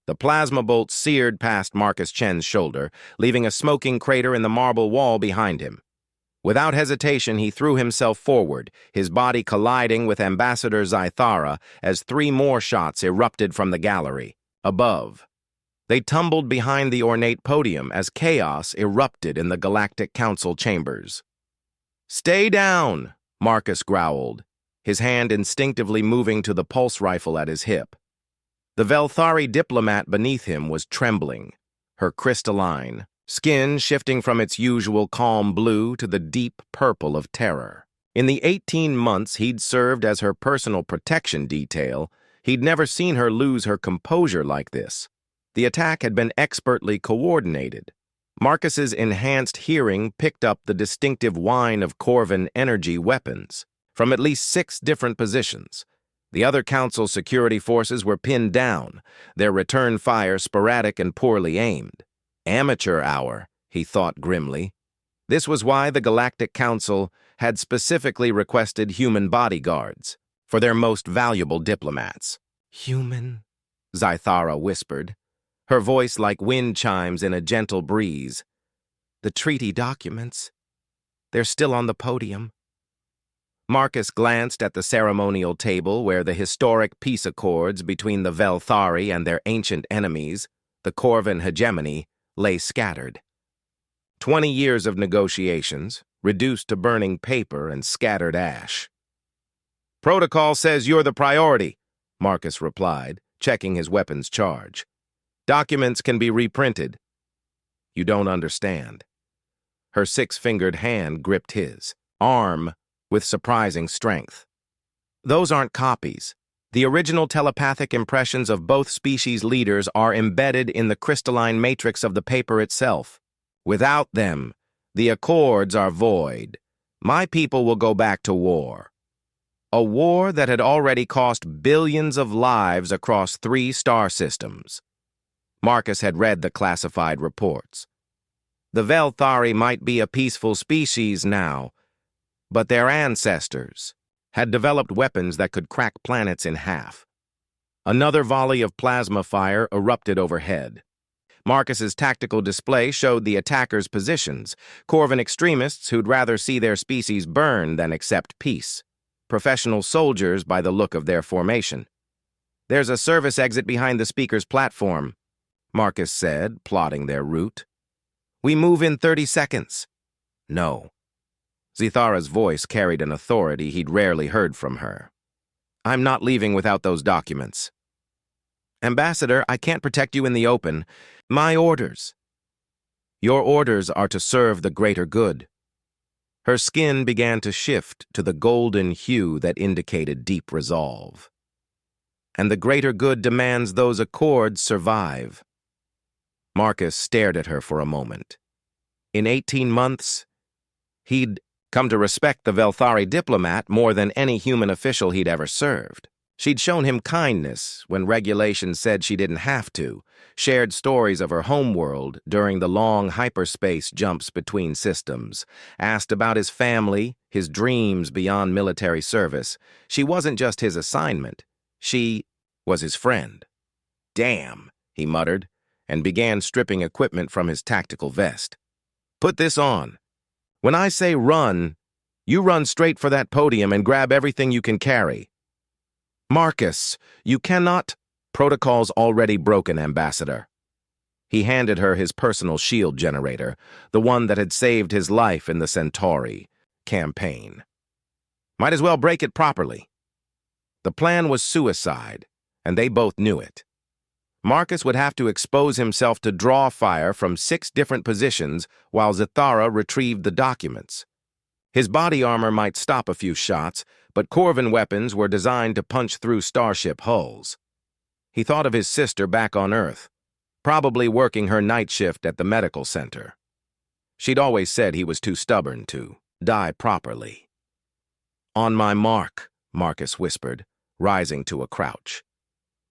The plasma bolt seared past Marcus Chen's shoulder, leaving a smoking crater in the marble wall behind him. Without hesitation, he threw himself forward, his body colliding with Ambassador Zythara as 3 more shots erupted from the gallery, above. They tumbled behind the ornate podium as chaos erupted in the Galactic Council chambers. "Stay down," Marcus growled, his hand instinctively moving to the pulse rifle at his hip. The Velthari diplomat beneath him was trembling, her crystalline skin shifting from its usual calm blue to the deep purple of terror. In the 18 months he'd served as her personal protection detail, he'd never seen her lose her composure like this. The attack had been expertly coordinated. Marcus's enhanced hearing picked up the distinctive whine of Corvin energy weapons from at least 6 different positions. The other Council security forces were pinned down, their return fire sporadic and poorly aimed. Amateur hour, he thought grimly. This was why the Galactic Council had specifically requested human bodyguards for their most valuable diplomats. "Human?" Zythara whispered, her voice like wind chimes in a gentle breeze. "The treaty documents. They're still on the podium." Marcus glanced at the ceremonial table where the historic peace accords between the Velthari and their ancient enemies, the Corvin hegemony, lay scattered. 20 years of negotiations, reduced to burning paper and scattered ash. "Protocol says you're the priority," Marcus replied, checking his weapon's charge. "Documents can be reprinted." "You don't understand." Her 6-fingered hand gripped his arm with surprising strength. "Those aren't copies. The original telepathic impressions of both species leaders are embedded in the crystalline matrix of the paper itself. Without them, the accords are void. My people will go back to war. A war that had already cost billions of lives across 3 star systems." Marcus had read the classified reports. The Velthari might be a peaceful species now, but their ancestors had developed weapons that could crack planets in half. Another volley of plasma fire erupted overhead. Marcus's tactical display showed the attackers' positions, Corvin extremists who'd rather see their species burn than accept peace. Professional soldiers by the look of their formation. "There's a service exit behind the speaker's platform," Marcus said, plotting their route. "We move in 30 seconds. "No." Zythara's voice carried an authority he'd rarely heard from her. "I'm not leaving without those documents." "Ambassador, I can't protect you in the open. My orders." "Your orders are to serve the greater good." Her skin began to shift to the golden hue that indicated deep resolve. "And the greater good demands those accords survive." Marcus stared at her for a moment. In 18 months, he'd come to respect the Velthari diplomat more than any human official he'd ever served. She'd shown him kindness when regulations said she didn't have to, shared stories of her homeworld during the long hyperspace jumps between systems, asked about his family, his dreams beyond military service. She wasn't just his assignment. She was his friend. "Damn," he muttered, and began stripping equipment from his tactical vest. "Put this on. When I say run, you run straight for that podium and grab everything you can carry." "Marcus, you cannot—" "Protocol's already broken, Ambassador." He handed her his personal shield generator, the one that had saved his life in the Centauri campaign. "Might as well break it properly." The plan was suicide, and they both knew it. Marcus would have to expose himself to draw fire from 6 different positions while Zythara retrieved the documents. His body armor might stop a few shots, but Corvin weapons were designed to punch through starship hulls. He thought of his sister back on Earth, probably working her night shift at the medical center. She'd always said he was too stubborn to die properly. "On my mark," Marcus whispered, rising to a crouch.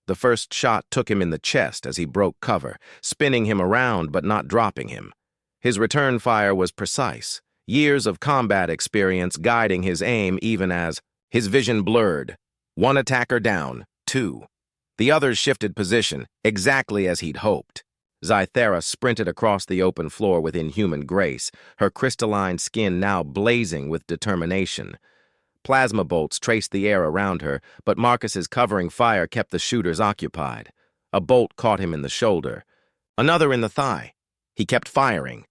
The first shot took him in the chest as he broke cover, spinning him around but not dropping him. His return fire was precise, years of combat experience guiding his aim even as his vision blurred. 1 attacker down, 2. The others shifted position, exactly as he'd hoped. Zythera sprinted across the open floor with inhuman grace, her crystalline skin now blazing with determination. Plasma bolts traced the air around her, but Marcus's covering fire kept the shooters occupied. A bolt caught him in the shoulder. Another in the thigh. He kept firing.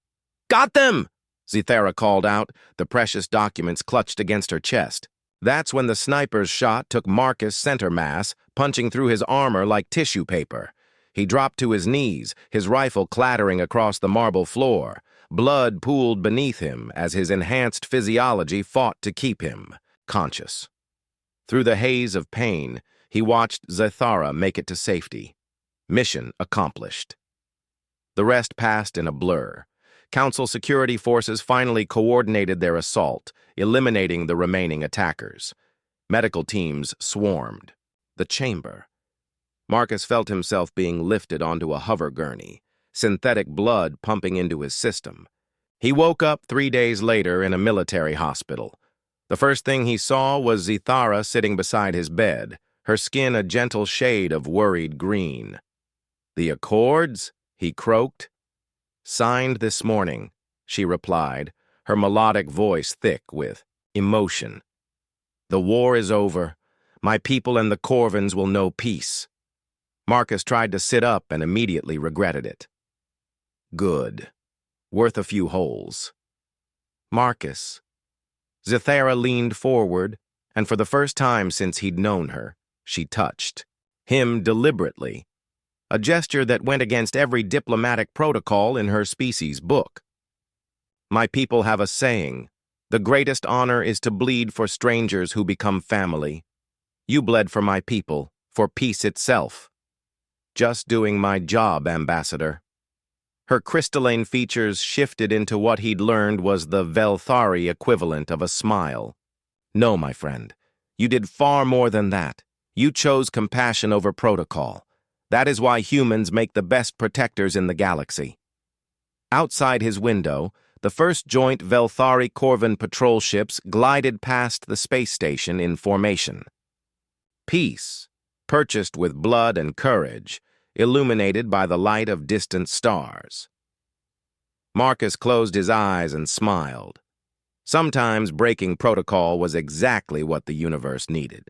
"Got them!" Zythera called out, the precious documents clutched against her chest. That's when the sniper's shot took Marcus center mass, punching through his armor like tissue paper. He dropped to his knees, his rifle clattering across the marble floor. Blood pooled beneath him as his enhanced physiology fought to keep him conscious. Through the haze of pain, he watched Zythera make it to safety. Mission accomplished. The rest passed in a blur. Council security forces finally coordinated their assault, eliminating the remaining attackers. Medical teams swarmed. The chamber. Marcus felt himself being lifted onto a hover gurney, synthetic blood pumping into his system. He woke up 3 days later in a military hospital. The first thing he saw was Zythera sitting beside his bed, her skin a gentle shade of worried green. "The Accords?" he croaked. "Signed this morning," she replied, her melodic voice thick with emotion. "The war is over. My people and the Corvins will know peace." Marcus tried to sit up and immediately regretted it. Good. Worth a few holes. Marcus. Zythera leaned forward, and for the first time since he'd known her, she touched him deliberately, a gesture that went against every diplomatic protocol in her species' book. "My people have a saying, the greatest honor is to bleed for strangers who become family. You bled for my people, for peace itself." "Just doing my job, Ambassador." Her crystalline features shifted into what he'd learned was the Velthari equivalent of a smile. "No, my friend, you did far more than that. You chose compassion over protocol. That is why humans make the best protectors in the galaxy." Outside his window, the first joint Velthari Corvin patrol ships glided past the space station in formation. Peace, purchased with blood and courage, illuminated by the light of distant stars. Marcus closed his eyes and smiled. Sometimes breaking protocol was exactly what the universe needed.